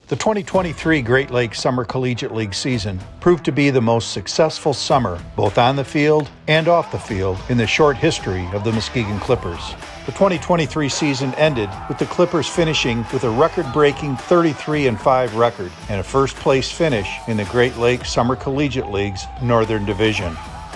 The 2023 Great Lakes Summer Collegiate League season proved to be the most successful summer, both on the field and off the field, in the short history of the Muskegon Clippers. The 2023 season ended with the Clippers finishing with a record-breaking 33-5 record and a first-place finish in the Great Lakes Summer Collegiate League's Northern Division.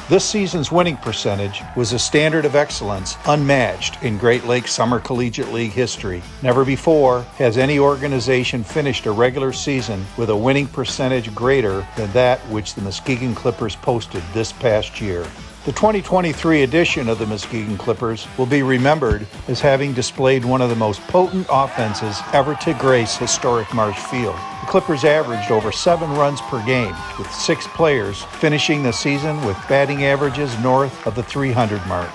This season's winning percentage was a standard of excellence unmatched in Great Lakes Summer Collegiate League history. Never before has any organization finished a regular season with a winning percentage greater than that which the Muskegon Clippers posted this past year. The 2023 edition of the Muskegon Clippers will be remembered as having displayed one of the most potent offenses ever to grace historic Marsh Field. The Clippers averaged over 7 runs per game, with 6 players finishing the season with batting averages north of the 300 mark.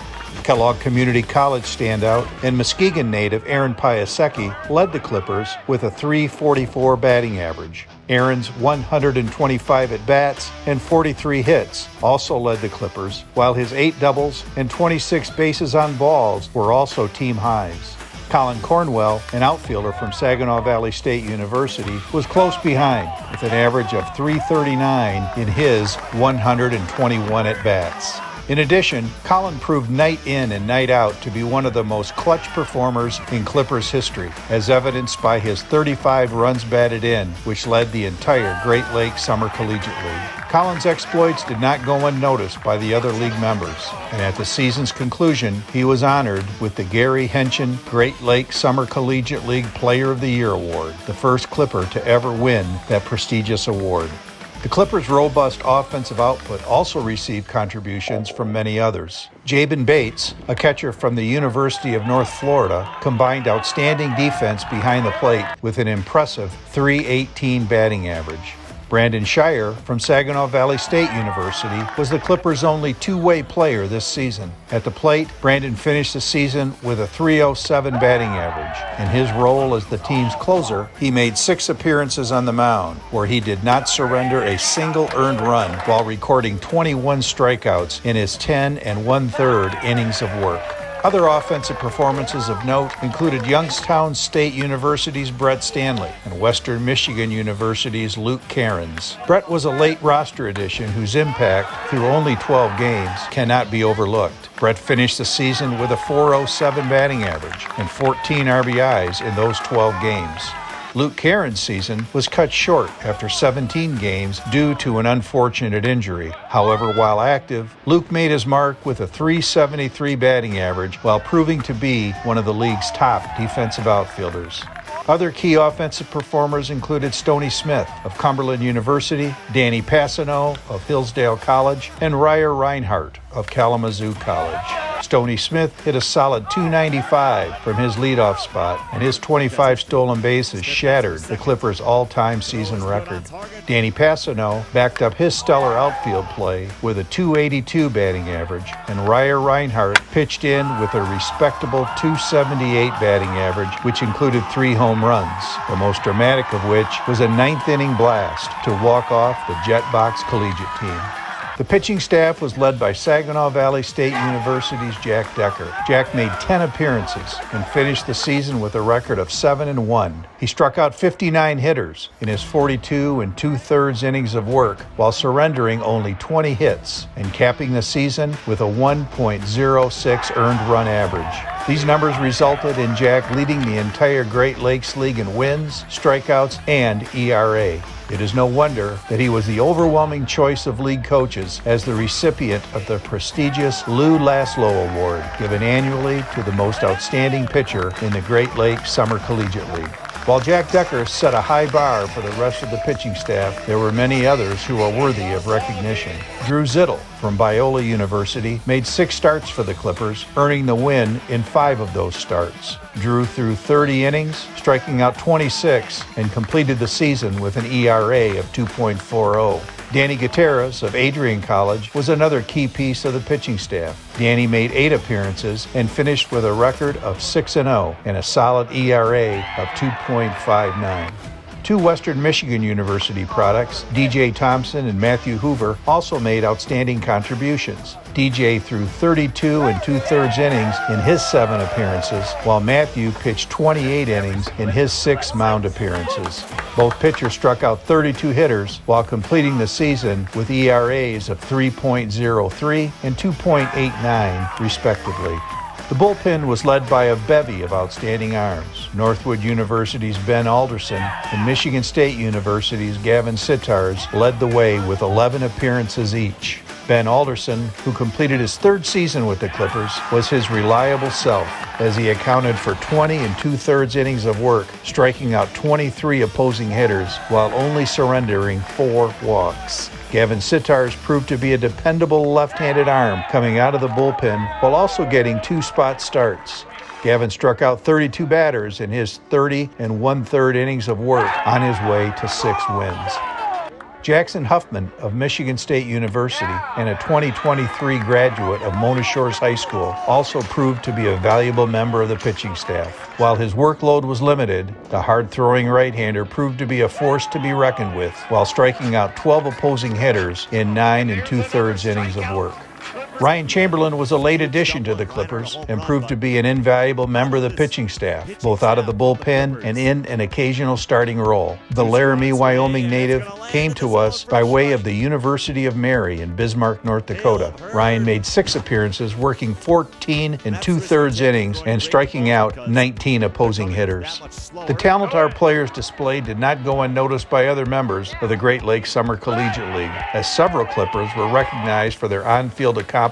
Kellogg Community College standout and Muskegon native Aaron Piasecki led the Clippers with a .344 batting average. Aaron's 125 at-bats and 43 hits also led the Clippers, while his 8 doubles and 26 bases on balls were also team highs. Colin Cornwell, an outfielder from Saginaw Valley State University, was close behind with an average of .339 in his 121 at-bats. In addition, Colin proved night in and night out to be one of the most clutch performers in Clippers history, as evidenced by his 35 runs batted in, which led the entire Great Lakes Summer Collegiate League. Colin's exploits did not go unnoticed by the other league members, and at the season's conclusion, he was honored with the Gary Henshin Great Lakes Summer Collegiate League Player of the Year Award, the first Clipper to ever win that prestigious award. The Clippers' robust offensive output also received contributions from many others. Jabin Bates, a catcher from the University of North Florida, combined outstanding defense behind the plate with an impressive .318 batting average. Brandon Shire from Saginaw Valley State University was the Clippers' only two-way player this season. At the plate, Brandon finished the season with a .307 batting average. In his role as the team's closer, he made 6 appearances on the mound, where he did not surrender a single earned run while recording 21 strikeouts in his 10 1/3 innings of work. Other offensive performances of note included Youngstown State University's Brett Stanley and Western Michigan University's Luke Cairns. Brett was a late roster addition whose impact, through only 12 games, cannot be overlooked. Brett finished the season with a .407 batting average and 14 RBIs in those 12 games. Luke Cairns' season was cut short after 17 games due to an unfortunate injury. However, while active, Luke made his mark with a .373 batting average while proving to be one of the league's top defensive outfielders. Other key offensive performers included Stoney Smith of Cumberland University, Danny Passano of Hillsdale College, and Ryer Reinhardt of Kalamazoo College. Stoney Smith hit a solid .295 from his leadoff spot, and his 25 stolen bases shattered the Clippers' all-time season record. Danny Passano backed up his stellar outfield play with a .282 batting average, and Ryer Reinhardt pitched in with a respectable .278 batting average, which included 3 home runs, the most dramatic of which was a 9th-inning blast to walk off the Jetbox Collegiate team. The pitching staff was led by Saginaw Valley State University's Jack Decker. Jack made 10 appearances and finished the season with a record of 7-1. He struck out 59 hitters in his 42 2/3 innings of work while surrendering only 20 hits and capping the season with a 1.06 earned run average. These numbers resulted in Jack leading the entire Great Lakes League in wins, strikeouts, and ERA. It is no wonder that he was the overwhelming choice of league coaches as the recipient of the prestigious Lou Laszlo Award, given annually to the most outstanding pitcher in the Great Lakes Summer Collegiate League. While Jack Decker set a high bar for the rest of the pitching staff, there were many others who are worthy of recognition. Drew Zittel from Biola University made 6 starts for the Clippers, earning the win in 5 of those starts. Drew threw 30 innings, striking out 26, and completed the season with an ERA of 2.40. Danny Gutierrez of Adrian College was another key piece of the pitching staff. Danny made 8 appearances and finished with a record of 6-0 and a solid ERA of 2.59. Two Western Michigan University products, DJ Thompson and Matthew Hoover, also made outstanding contributions. DJ threw 32 and 2/3 innings in his 7 appearances, while Matthew pitched 28 innings in his 6 mound appearances. Both pitchers struck out 32 hitters while completing the season with ERAs of 3.03 and 2.89, respectively. The bullpen was led by a bevy of outstanding arms. Northwood University's Ben Alderson and Michigan State University's Gavin Sitars led the way with 11 appearances each. Ben Alderson, who completed his 3rd season with the Clippers, was his reliable self as he accounted for 20 and 2/3 innings of work, striking out 23 opposing hitters while only surrendering 4 walks. Gavin Sitars proved to be a dependable left-handed arm coming out of the bullpen while also getting 2 spot starts. Gavin struck out 32 batters in his 30 and 1/3 innings of work on his way to 6 wins. Jackson Huffman of Michigan State University and a 2023 graduate of Mona Shores High School also proved to be a valuable member of the pitching staff. While his workload was limited, the hard-throwing right-hander proved to be a force to be reckoned with while striking out 12 opposing hitters in 9 and 2/3 innings of work. Ryan Chamberlain was a late addition to the Clippers and proved to be an invaluable member of the pitching staff, both out of the bullpen and in an occasional starting role. The Laramie, Wyoming native came to us by way of the University of Mary in Bismarck, North Dakota. Ryan made 6 appearances, working 14 and 2/3 innings and striking out 19 opposing hitters. The talent our players displayed did not go unnoticed by other members of the Great Lakes Summer Collegiate League, as several Clippers were recognized for their on-field accomplishments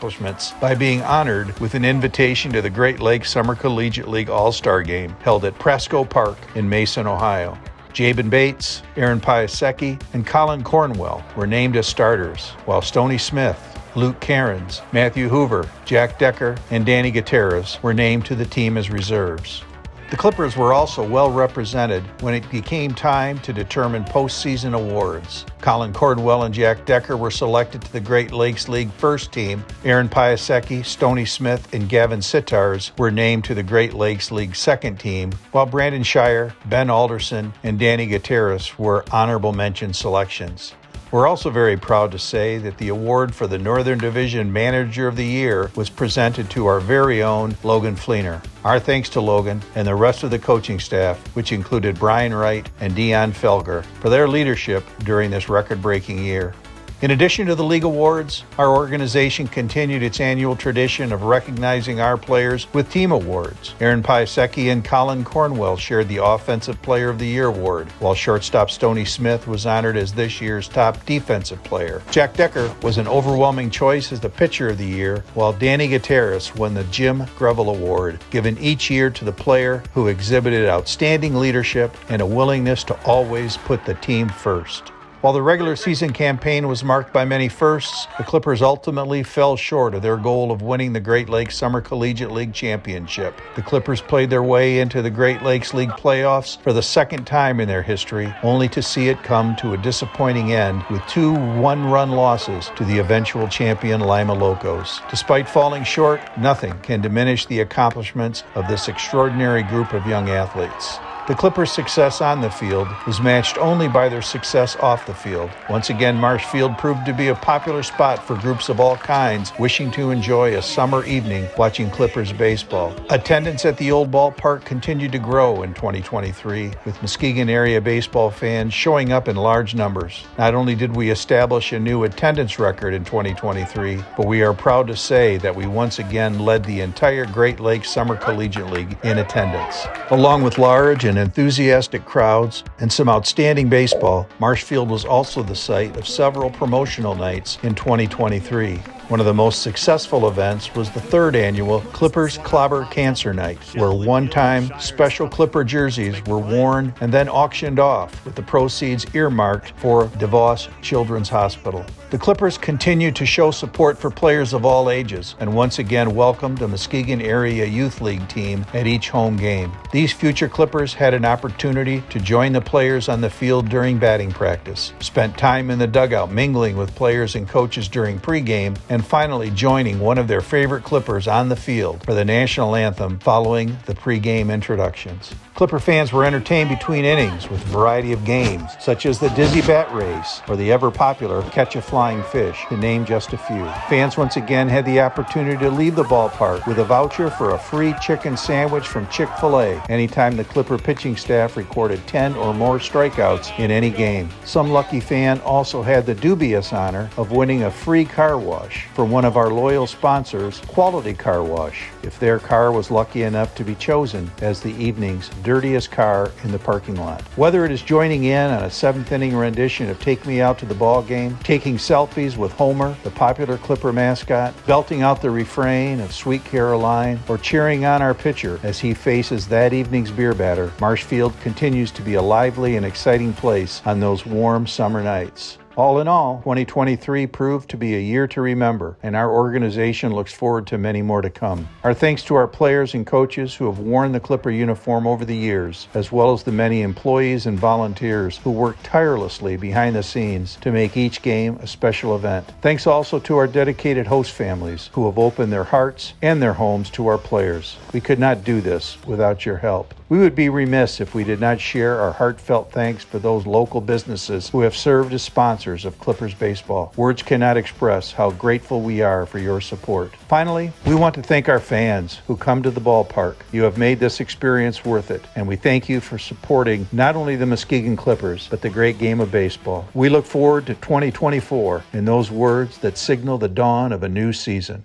by being honored with an invitation to the Great Lakes Summer Collegiate League All-Star Game held at Presco Park in Mason, Ohio. Jabin Bates, Aaron Piasecki, and Colin Cornwell were named as starters, while Stoney Smith, Luke Cairns, Matthew Hoover, Jack Decker, and Danny Gutierrez were named to the team as reserves. The Clippers were also well represented when it became time to determine postseason awards. Colin Cornwell and Jack Decker were selected to the Great Lakes League First Team. Aaron Piasecki, Stoney Smith, and Gavin Sitars were named to the Great Lakes League Second Team, while Brandon Shire, Ben Alderson, and Danny Gutierrez were honorable mention selections. We're also very proud to say that the award for the Northern Division Manager of the Year was presented to our very own Logan Fleener. Our thanks to Logan and the rest of the coaching staff, which included Brian Wright and Dion Felger, for their leadership during this record-breaking year. In addition to the league awards, our organization continued its annual tradition of recognizing our players with team awards. Aaron Piasecki and Colin Cornwell shared the Offensive Player of the Year award, while shortstop Stoney Smith was honored as this year's top defensive player. Jack Decker was an overwhelming choice as the Pitcher of the Year, while Danny Gutierrez won the Jim Greville Award, given each year to the player who exhibited outstanding leadership and a willingness to always put the team first. While the regular season campaign was marked by many firsts, the Clippers ultimately fell short of their goal of winning the Great Lakes Summer Collegiate League Championship. The Clippers played their way into the Great Lakes League playoffs for the second time in their history, only to see it come to a disappointing end with 2 one-run losses to the eventual champion Lima Locos. Despite falling short, nothing can diminish the accomplishments of this extraordinary group of young athletes. The Clippers' success on the field was matched only by their success off the field. Once again, Marsh Field proved to be a popular spot for groups of all kinds wishing to enjoy a summer evening watching Clippers baseball. Attendance at the old ballpark continued to grow in 2023, with Muskegon area baseball fans showing up in large numbers. Not only did we establish a new attendance record in 2023, but we are proud to say that we once again led the entire Great Lakes Summer Collegiate League in attendance. Along with large and enthusiastic crowds and some outstanding baseball, Marshfield was also the site of several promotional nights in 2023. One of the most successful events was the 3rd annual Clippers Clobber Cancer Night, where one-time special Clipper jerseys were worn and then auctioned off, with the proceeds earmarked for DeVos Children's Hospital. The Clippers continued to show support for players of all ages and once again welcomed a Muskegon Area Youth League team at each home game. These future Clippers had an opportunity to join the players on the field during batting practice, spent time in the dugout mingling with players and coaches during pregame, and finally joining one of their favorite Clippers on the field for the national anthem following the pregame introductions. Clipper fans were entertained between innings with a variety of games, such as the Dizzy Bat Race or the ever-popular Catch a Flying Fish, to name just a few. Fans once again had the opportunity to leave the ballpark with a voucher for a free chicken sandwich from Chick-fil-A anytime the Clipper pitching staff recorded 10 or more strikeouts in any game. Some lucky fan also had the dubious honor of winning a free car wash from one of our loyal sponsors, Quality Car Wash, if their car was lucky enough to be chosen as the evening's dirtiest car in the parking lot. Whether it is joining in on a seventh-inning rendition of Take Me Out to the Ball Game, taking selfies with Homer, the popular Clipper mascot, belting out the refrain of Sweet Caroline, or cheering on our pitcher as he faces that evening's beer batter, Marshfield continues to be a lively and exciting place on those warm summer nights. All in all, 2023 proved to be a year to remember, and our organization looks forward to many more to come. Our thanks to our players and coaches who have worn the Clipper uniform over the years, as well as the many employees and volunteers who work tirelessly behind the scenes to make each game a special event. Thanks also to our dedicated host families who have opened their hearts and their homes to our players. We could not do this without your help. We would be remiss if we did not share our heartfelt thanks for those local businesses who have served as sponsors of Clippers baseball. Words cannot express how grateful we are for your support. Finally, we want to thank our fans who come to the ballpark. You have made this experience worth it, and we thank you for supporting not only the Muskegon Clippers, but the great game of baseball. We look forward to 2024 and those words that signal the dawn of a new season.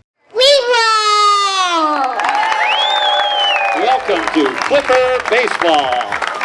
Welcome to Clipper Baseball.